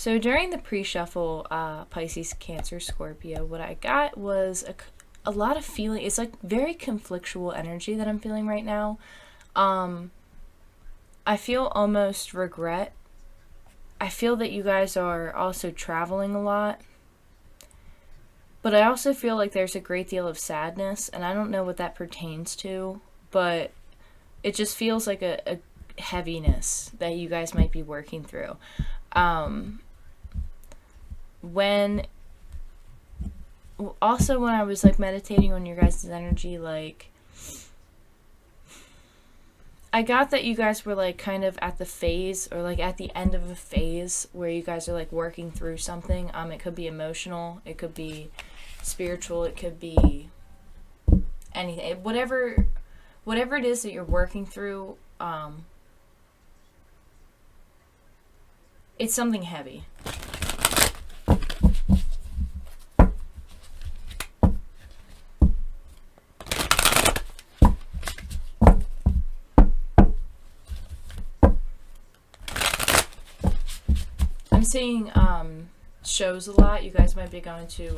So during the pre-shuffle, Pisces, Cancer, Scorpio, what I got was a lot of feeling. It's like very conflictual energy that I'm feeling right now. I feel almost regret. I feel that you guys are also traveling a lot. But I also feel like there's a great deal of sadness, and I don't know what that pertains to, but it just feels like a heaviness that you guys might be working through. When Also, when I was like meditating on your guys' energy, like I got that you guys were like kind of at the phase, or like at the end of a phase where you guys are like working through something. It could be emotional, it could be spiritual, it could be anything, whatever it is that you're working through. It's something heavy. I'm seeing shows a lot. You guys might be going to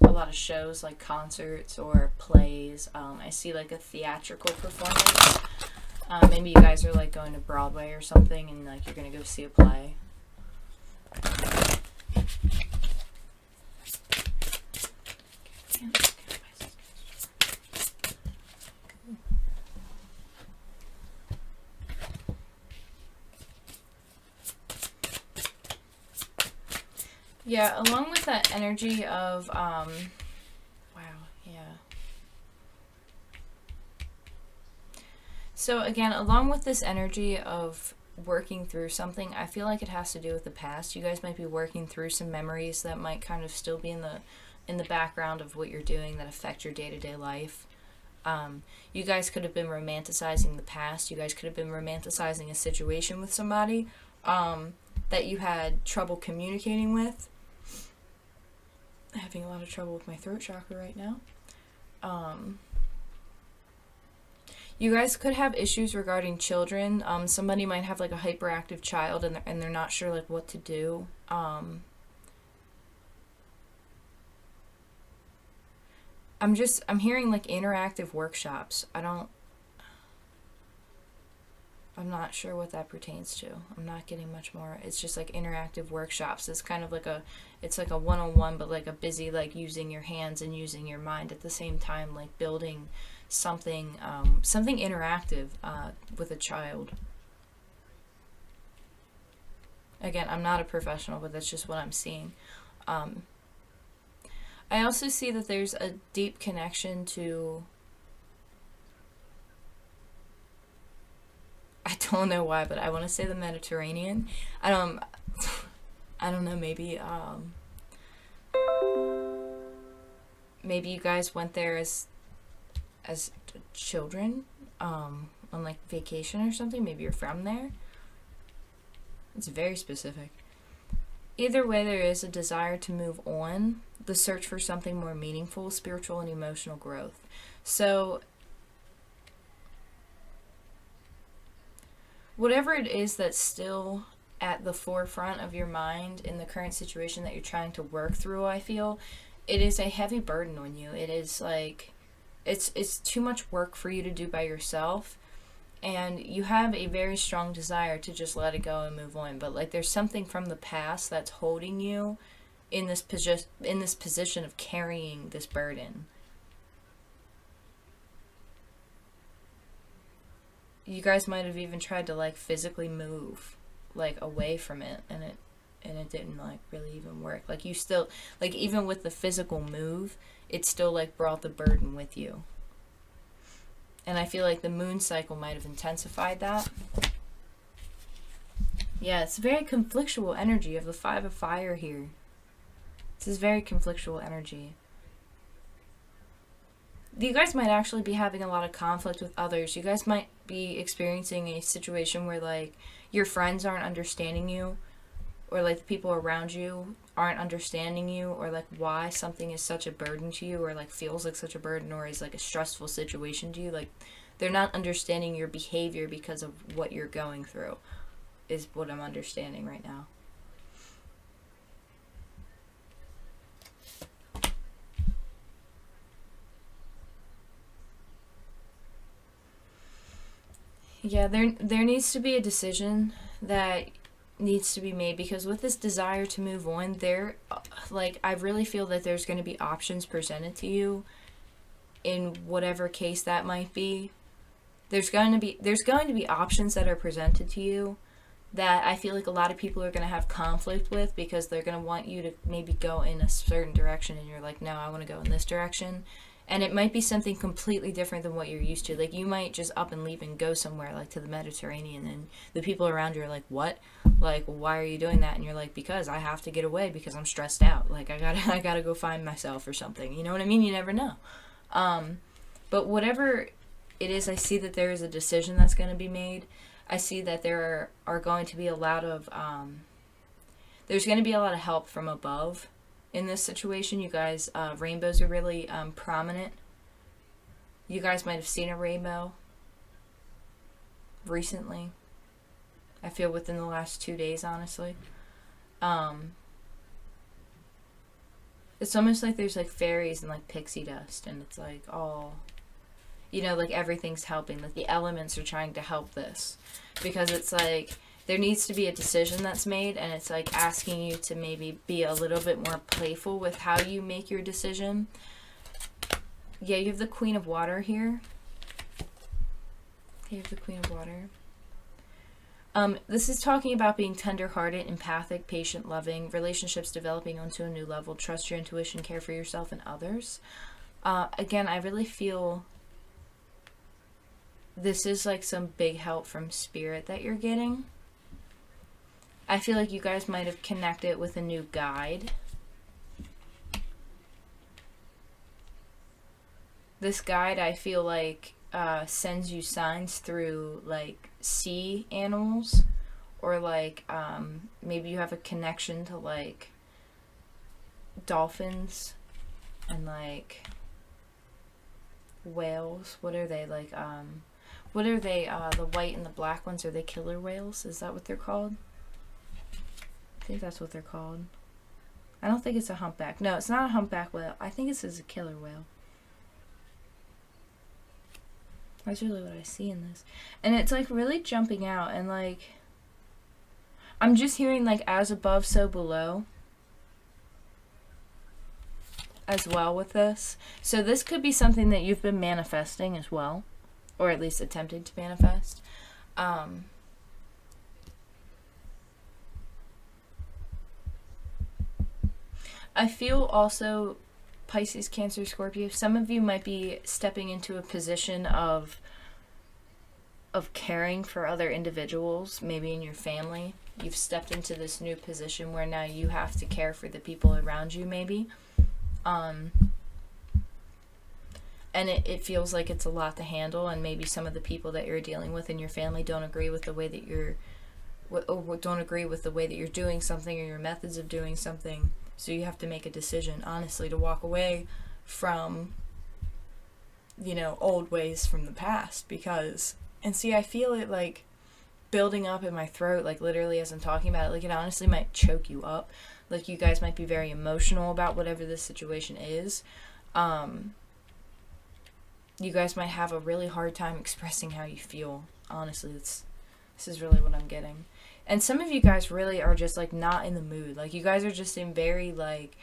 a lot of shows, like concerts or plays. I see like a theatrical performance. Maybe you guys are like going to Broadway or something, and like you're gonna go see a play. Yeah, along with that energy of wow, yeah. So again, along with this energy of working through something, I feel like it has to do with the past. You guys might be working through some memories that might kind of still be in the background of what you're doing that affect your day-to-day life. You guys could have been romanticizing the past. You guys could have been romanticizing a situation with somebody that you had trouble communicating with. I'm having a lot of trouble with my throat chakra right now. You guys could have issues regarding children. Somebody might have like a hyperactive child, and they're not sure like what to do. I'm hearing like interactive workshops. I'm not sure what that pertains to. I'm not getting much more. It's just like interactive workshops. It's kind of like it's like a one-on-one, but like a busy, like using your hands and using your mind at the same time, like building something interactive with a child. Again, I'm not a professional, but that's just what I'm seeing. I also see that there's a deep connection to, I don't know why, but I want to say the Mediterranean. I don't know, maybe you guys went there as children, on like vacation or something. Maybe you're from there. It's very specific. Either way, there is a desire to move on, the search for something more meaningful, spiritual and emotional growth. So whatever it is that's still at the forefront of your mind in the current situation that you're trying to work through, I feel it is a heavy burden on you. It is like it's too much work for you to do by yourself, and you have a very strong desire to just let it go and move on, but like there's something from the past that's holding you in this position of carrying this burden. You guys might have even tried to like physically move like away from it, and it didn't like really even work. Like you still, like even with the physical move, it still like brought the burden with you. And I feel like the moon cycle might have intensified that. Yeah, it's very conflictual energy of the 5 of fire here. This is very conflictual energy. You guys might actually be having a lot of conflict with others. You guys might be experiencing a situation where like your friends aren't understanding you, or like the people around you aren't understanding you, or like why something is such a burden to you, or like feels like such a burden, or is like a stressful situation to you. Like they're not understanding your behavior because of what you're going through, is what I'm understanding right now. Yeah, there needs to be a decision that needs to be made, because with this desire to move on, I really feel that there's going to be options presented to you in whatever case that might be. There's going to be options that are presented to you that I feel like a lot of people are going to have conflict with, because they're going to want you to maybe go in a certain direction and you're like, no, I want to go in this direction. And it might be something completely different than what you're used to. Like, you might just up and leave and go somewhere, like to the Mediterranean, and the people around you are like, what? Like, why are you doing that? And you're like, because I have to get away, because I'm stressed out. Like, I gotta go find myself or something. You know what I mean? You never know. But whatever it is, I see that there is a decision that's going to be made. I see that there are going to be a lot of, there's going to be a lot of help from above in this situation. You guys, rainbows are really prominent. You guys might have seen a rainbow recently. I feel within the last 2 days, honestly. It's almost like there's like fairies and like pixie dust, and it's like all, like everything's helping. Like the elements are trying to help this, because it's like there needs to be a decision that's made, and it's like asking you to maybe be a little bit more playful with how you make your decision. Yeah, you have the Queen of Water here. You have the Queen of Water. This is talking about being tender-hearted, empathic, patient, loving, relationships developing onto a new level, trust your intuition, care for yourself and others. Again, I really feel this is like some big help from spirit that you're getting. I feel like you guys might have connected with a new guide. This guide, I feel like, sends you signs through like sea animals, or like maybe you have a connection to like dolphins and like whales. What are they like? What are they? The white and the black ones, are they killer whales? Is that what they're called? I think that's what they're called. I don't think it's a humpback. No, it's not a humpback whale. I think this is a killer whale. That's really what I see in this. And it's like really jumping out, and like I'm just hearing like as above so below as well with this. So this could be something that you've been manifesting as well, or at least attempting to manifest. I feel also, Pisces, Cancer, Scorpio, some of you might be stepping into a position of caring for other individuals, maybe in your family. You've stepped into this new position where now you have to care for the people around you, maybe. And it feels like it's a lot to handle, and maybe some of the people that you're dealing with in your family don't agree with the way that you're doing something, or your methods of doing something. So you have to make a decision, honestly, to walk away from, old ways from the past. Because, and see, I feel it like building up in my throat, like literally as I'm talking about it, like it honestly might choke you up. Like you guys might be very emotional about whatever this situation is. You guys might have a really hard time expressing how you feel. Honestly, this is really what I'm getting. And some of you guys really are just like not in the mood. Like you guys are just in very like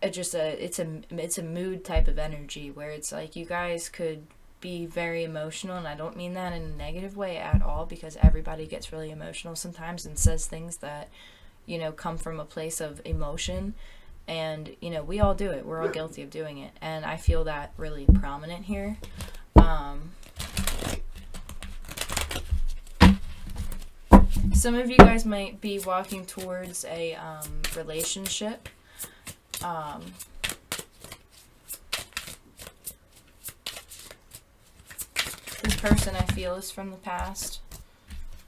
it's a mood type of energy, where it's like you guys could be very emotional, and I don't mean that in a negative way at all, because everybody gets really emotional sometimes and says things that come from a place of emotion, and we all do it. We're all guilty of doing it, and I feel that really prominent here. Some of you guys might be walking towards a relationship. This person, I feel, is from the past.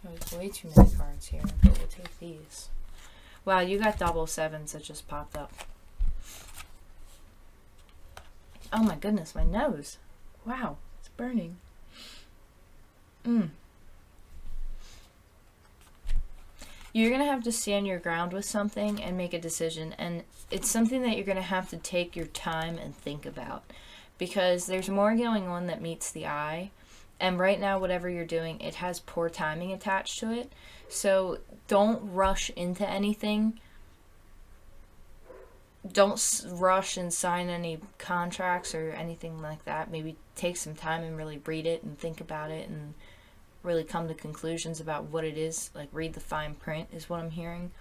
There's way too many cards here, but we'll take these. Wow, you got double sevens that just popped up. Oh my goodness, my nose. Wow, it's burning. You're going to have to stand your ground with something and make a decision. And it's something that you're going to have to take your time and think about. Because there's more going on that meets the eye. And right now, whatever you're doing, it has poor timing attached to it. So don't rush into anything. Don't rush and sign any contracts or anything like that. Maybe take some time and really read it and think about it and really come to conclusions about what it is. Like, read the fine print is what I'm hearing.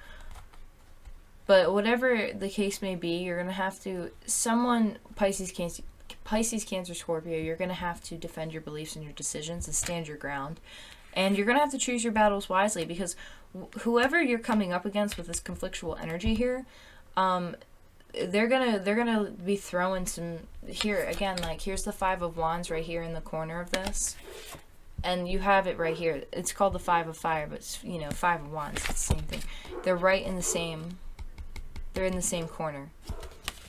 But whatever the case may be, you're going to have to, Pisces, Cancer, Scorpio, you're going to have to defend your beliefs and your decisions and stand your ground. And you're going to have to choose your battles wisely, because whoever you're coming up against with this conflictual energy here, they're gonna be throwing some, here again, like, here's the Five of Wands right here in the corner of this, and you have it right here. It's called the Five of Fire, but it's, you know, Five of Wands, it's the same thing. They're right in the same, they're in the same corner.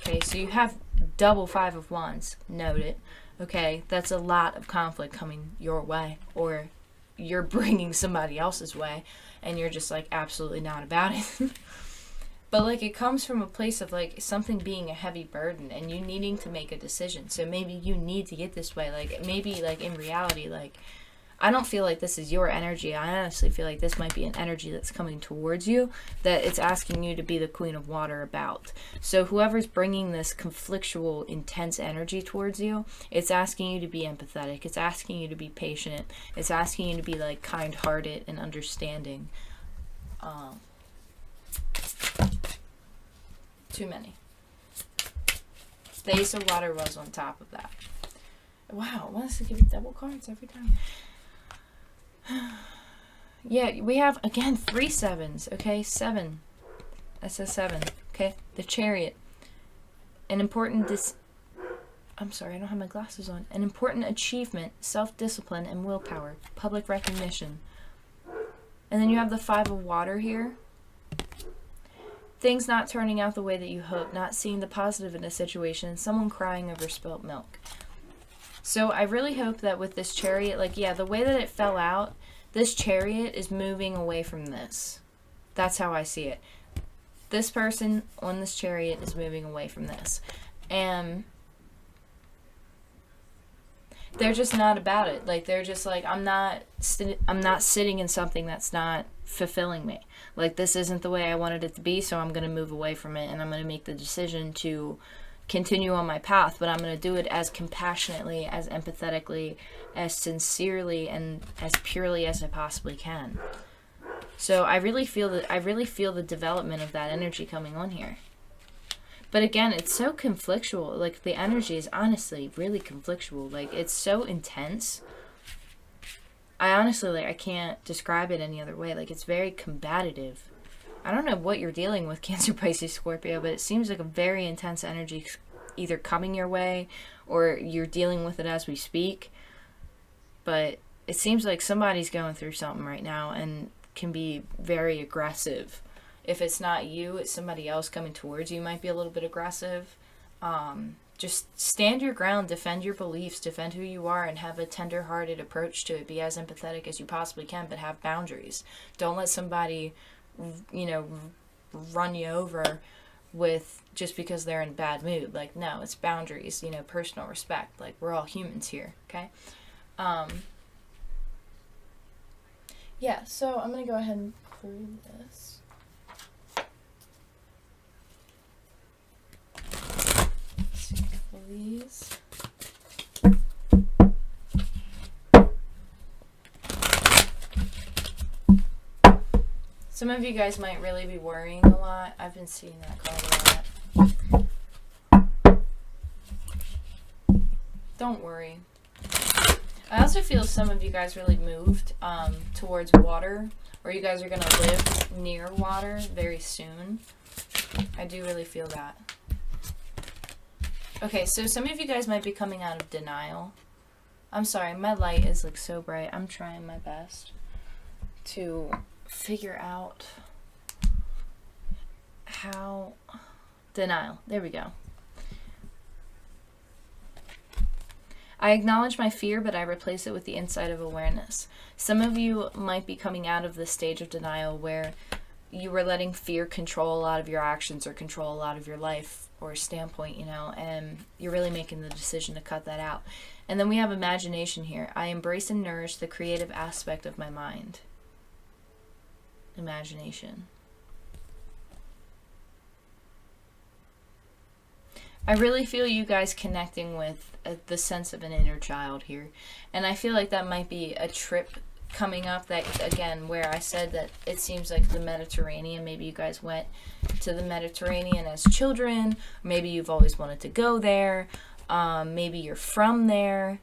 Okay, so you have double Five of Wands. Note it. Okay, that's a lot of conflict coming your way, or you're bringing somebody else's way, and you're just like absolutely not about it. But, like, it comes from a place of, like, something being a heavy burden and you needing to make a decision. So maybe you need to get this way. Like, maybe, like, in reality, like, I don't feel like this is your energy. I honestly feel like this might be an energy that's coming towards you, that it's asking you to be the Queen of Water about. So whoever's bringing this conflictual, intense energy towards you, it's asking you to be empathetic. It's asking you to be patient. It's asking you to be, like, kind-hearted and understanding. Too many. The Ace of Water was on top of that. Wow, why does it give you double cards every time? Yeah, we have, again, 3 sevens, okay? 7. That says 7, okay? The Chariot. An important I'm sorry, I don't have my glasses on. An important achievement, self-discipline, and willpower. Public recognition. And then you have the Five of Water here. Things not turning out the way that you hope, not seeing the positive in a situation, someone crying over spilt milk. So I really hope that with this Chariot, like, yeah, the way that it fell out, this Chariot is moving away from this. That's how I see it. This person on this Chariot is moving away from this. And they're just not about it. Like, they're just like, I'm not sitting in something that's not fulfilling me. Like, this isn't the way I wanted it to be, so I'm going to move away from it, and I'm going to make the decision to continue on my path, but I'm going to do it as compassionately, as empathetically, as sincerely, and as purely as I possibly can. So I really feel the development of that energy coming on here. But again, it's so conflictual. Like, the energy is honestly really conflictual. Like, it's so intense. I honestly, like, I can't describe it any other way. Like, it's very combative. I don't know what you're dealing with, Cancer, Pisces, Scorpio, but it seems like a very intense energy either coming your way or you're dealing with it as we speak. But it seems like somebody's going through something right now and can be very aggressive. If it's not you, it's somebody else coming towards you, might be a little bit aggressive. Just stand your ground, defend your beliefs, defend who you are, and have a tender-hearted approach to it. Be as empathetic as you possibly can, but have boundaries. Don't let somebody, run you over with just because they're in a bad mood. Like, no, it's boundaries, personal respect. Like, we're all humans here, okay? Yeah, so I'm going to go ahead and prove this. Please. Some of you guys might really be worrying a lot. I've been seeing that card a lot. Don't worry. I also feel some of you guys really moved towards water, or you guys are going to live near water very soon. I do really feel that. Okay, so some of you guys might be coming out of denial. I'm sorry, my light is like so bright. I'm trying my best to figure out how... Denial. There we go. I acknowledge my fear, but I replace it with the insight of awareness. Some of you might be coming out of this stage of denial where you were letting fear control a lot of your actions or control a lot of your life or standpoint, you know, and you're really making the decision to cut that out. And then we have imagination here. I embrace and nourish the creative aspect of my mind. Imagination. I really feel you guys connecting with the sense of an inner child here. And I feel like that might be a trip coming up that, again, where I said that it seems like the Mediterranean. Maybe you guys went to the Mediterranean as children. Maybe you've always wanted to go there. Maybe you're from there.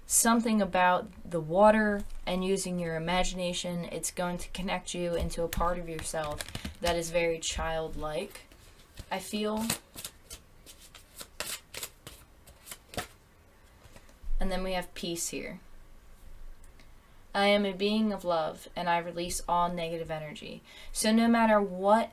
Something about the water and using your imagination, it's going to connect you into a part of yourself that is very childlike, I feel. And then we have peace here. I am a being of love, and I release all negative energy. So no matter what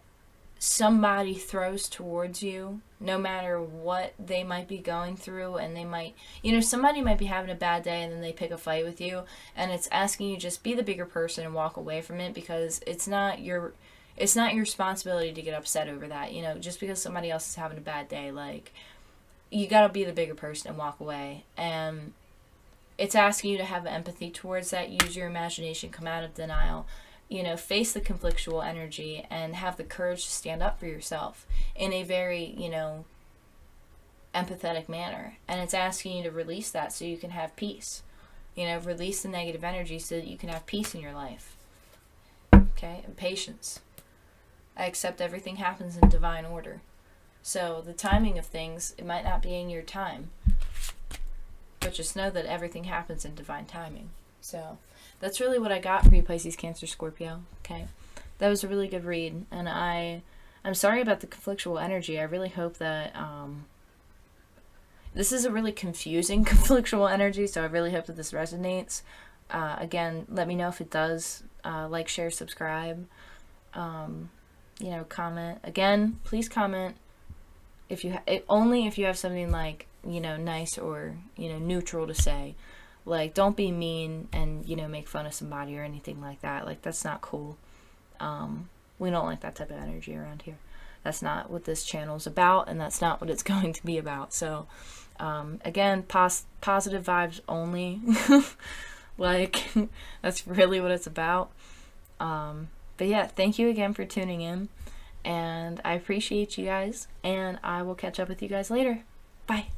somebody throws towards you, no matter what they might be going through, and they might, you know, somebody might be having a bad day and then they pick a fight with you, and it's asking you just be the bigger person and walk away from it, because it's not your responsibility to get upset over that. You know, just because somebody else is having a bad day, like, you gotta be the bigger person and walk away. And it's asking you to have empathy towards that. Use your imagination, come out of denial, you know, face the conflictual energy, and have the courage to stand up for yourself in a very, you know, empathetic manner. And it's asking you to release that so you can have peace. You know, release the negative energy so that you can have peace in your life. Okay? And patience. I accept everything happens in divine order. So the timing of things, it might not be in your time, but just know that everything happens in divine timing. So that's really what I got for you, Pisces, Cancer, Scorpio. Okay, that was a really good read, and I'm sorry about the conflictual energy. I really hope that this is a really confusing conflictual energy, so I really hope that this resonates. Again, let me know if it does. Like, share, subscribe. You know, comment. Again, please comment. If you only if you have something like, you know, nice or, you know, neutral to say. Like, don't be mean and, you know, make fun of somebody or anything like that. Like, that's not cool. We don't like that type of energy around here. That's not what this channel is about, and that's not what it's going to be about. So, again, positive vibes only. Like, that's really what it's about. But yeah, thank you again for tuning in. And I appreciate you guys, and I will catch up with you guys later. Bye.